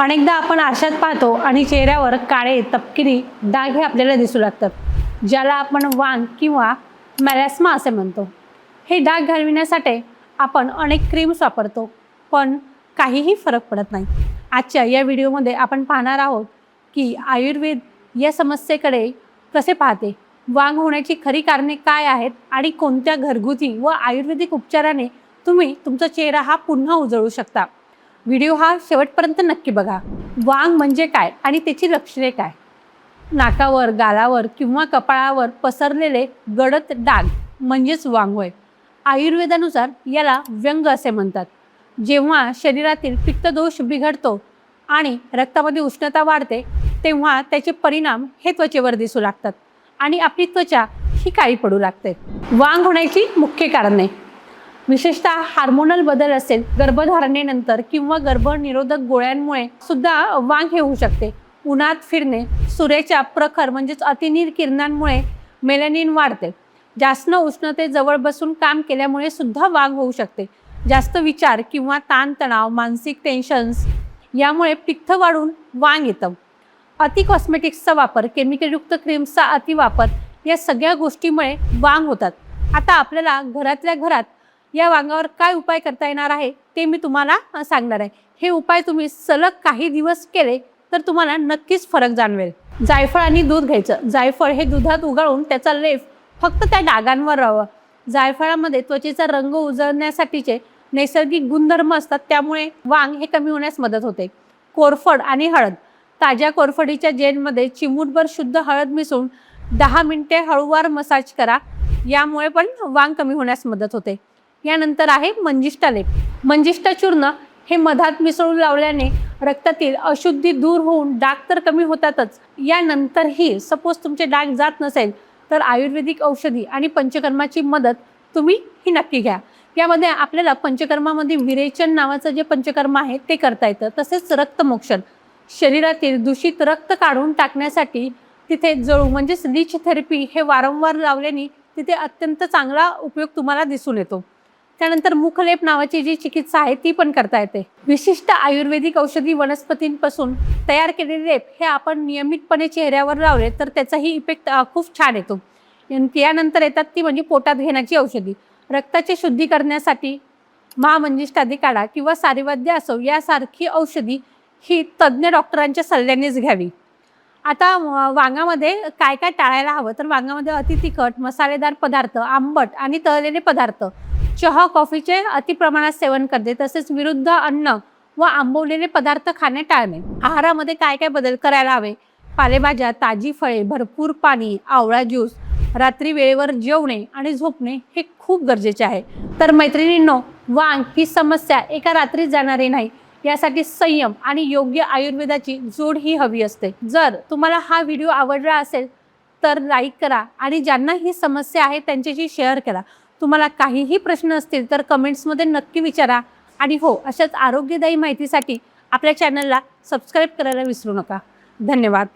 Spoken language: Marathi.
अनेकदा आपण आरशात पाहतो आणि चेहऱ्यावर काळे तपकिरी डाग हे आपल्याला दिसू लागतात, ज्याला आपण वांग किंवा मेलॅस्मा असे म्हणतो। हे डाग घालविण्यासाठी आपण अनेक क्रीम्स वापरतो, पण काहीही फरक पडत नाही। आजच्या या व्हिडिओमध्ये आपण पाहणार आहोत की आयुर्वेद या समस्येकडे कसे पाहते, वांग होण्याची खरी कारणे काय आहेत आणि कोणत्या घरगुती व आयुर्वेदिक उपचाराने तुम्ही तुमचा चेहरा हा पुन्हा उजळू शकता। व्हिडिओ हा शेवटपर्यंत नक्की बघा। वांग म्हणजे काय आणि त्याची लक्षणे काय? नाकावर, गालावर किंवा कपाळावर पसरलेले गडद डाग म्हणजेच वांग होय। आयुर्वेदानुसार याला व्यंग असे म्हणतात। जेव्हा शरीरातील पित्तदोष बिघडतो आणि रक्तामध्ये उष्णता वाढते, तेव्हा त्याचे परिणाम हे त्वचेवर दिसू लागतात आणि आपली त्वचा ही काळी पडू लागते। वांग होण्याची मुख्य कारणे विशेषतः हार्मोनल बदल असेल, गर्भधारणेनंतर किंवा गर्भनिरोधक गोळ्यांमुळे सुद्धा वांग हे होऊ शकते। उन्हात फिरणे, सूर्याच्या प्रखर म्हणजेच अतिनील किरणांमुळे मेलॅनिन वाढते। जास्त उष्णतेजवळ बसून काम केल्यामुळे सुद्धा वांग होऊ शकते। जास्त विचार किंवा ताणतणाव, मानसिक टेन्शन्स यामुळे पित्त वाढून वांग येतं। अति कॉस्मेटिक्सचा वापर, केमिकलयुक्त क्रीम्सचा अतिवापर या सगळ्या गोष्टीमुळे वांग होतात। आता आपल्याला घरातल्या घरात या वांगावर काय उपाय करता येणार आहे ते मी तुम्हाला सांगणार आहे। हे उपाय तुम्ही सलग काही दिवस केले तर तुम्हाला नक्कीच फरक जाणवेल। जायफळ आणि दूध घ्यायचं। जायफळ हे दुधात उगाळून त्याचा लेप फक्त त्या डागांवर लावा। जायफळामध्ये त्वचेचा रंग उजळण्यासाठीचे नैसर्गिक गुणधर्म असतात, त्यामुळे वांग हे कमी होण्यास मदत होते। कोरफड आणि हळद। ताज्या कोरफडीच्या जेलमध्ये चिमूटभर शुद्ध हळद मिसळून 10 मिनिटे हळूवार मसाज करा, यामुळे पण वांग कमी होण्यास मदत होते। यानंतर आहे मंजिष्ठा लेप। मंजिष्ठा चूर्ण हे मधात मिसळून लावल्याने रक्तातील अशुद्धी दूर होऊन डाग तर कमी होतातच, यानंतरही सपोज तुमचे डाग जात नसेल तर आयुर्वेदिक औषधी आणि पंचकर्माची मदत तुम्ही ही नक्की घ्या। यामध्ये आपल्याला पंचकर्मामध्ये विरेचन नावाचं जे पंचकर्म आहे ते करता येतं। तसेच रक्तमोक्षण, शरीरातील दूषित रक्त काढून टाकण्यासाठी तिथे जळू म्हणजेच लीच थेरपी हे वारंवार लावल्याने तिथे अत्यंत चांगला उपयोग तुम्हाला दिसून येतो। त्यानंतर मुखलेप नावाची जी चिकित्सा आहे ती पण करता येते। विशिष्ट आयुर्वेदिक औषधी वनस्पतींपासून तयार केलेले लेप हे आपण नियमितपणे चेहऱ्यावर लावले तर त्याचाही इफेक्ट खूप छान येतो। यानंतर येतात ती म्हणजे पोटात घेण्याची औषधी। रक्ताचे शुद्धी करण्यासाठी महामंजिष्ठादी काढा किंवा सारीवाद्य असो यासारखी औषधी ही तज्ज्ञ डॉक्टरांच्या सल्ल्यानेच घ्यावी। आता वांगामध्ये काय काय टाळायला हवं तर वांगामध्ये अति तिखट, मसालेदार पदार्थ, आंबट आणि तळलेले पदार्थ, चहा कॉफीचे अति प्रमाणात सेवन करणे, तसेच विरुद्ध अन्न व आंबवलेले पदार्थ खाणे टाळणे। आहारामध्ये काय काय बदल करायला हवे? पालेभाज्या, ताजी फळे, भरपूर पाणी, आवळा ज्यूस, रात्री वेळेवर जेवणे आणि झोपणे हे खूप गरजेचे आहे। तर मैत्रिणींनो, वांग ही समस्या एका रात्रीत जाणारी नाही, यासाठी संयम आणि योग्य आयुर्वेदाची जोड ही हवी असते। जर तुम्हाला हा व्हिडिओ आवडला असेल तर लाईक करा आणि ज्यांना ही समस्या आहे त्यांच्याशी शेअर करा। तुम्हाला काहीही प्रश्न असतील तर कमेंट्समध्ये नक्की विचारा आणि हो, अशाच आरोग्यदायी माहितीसाठी आपल्या चॅनलला सबस्क्राईब करायला विसरू नका। धन्यवाद।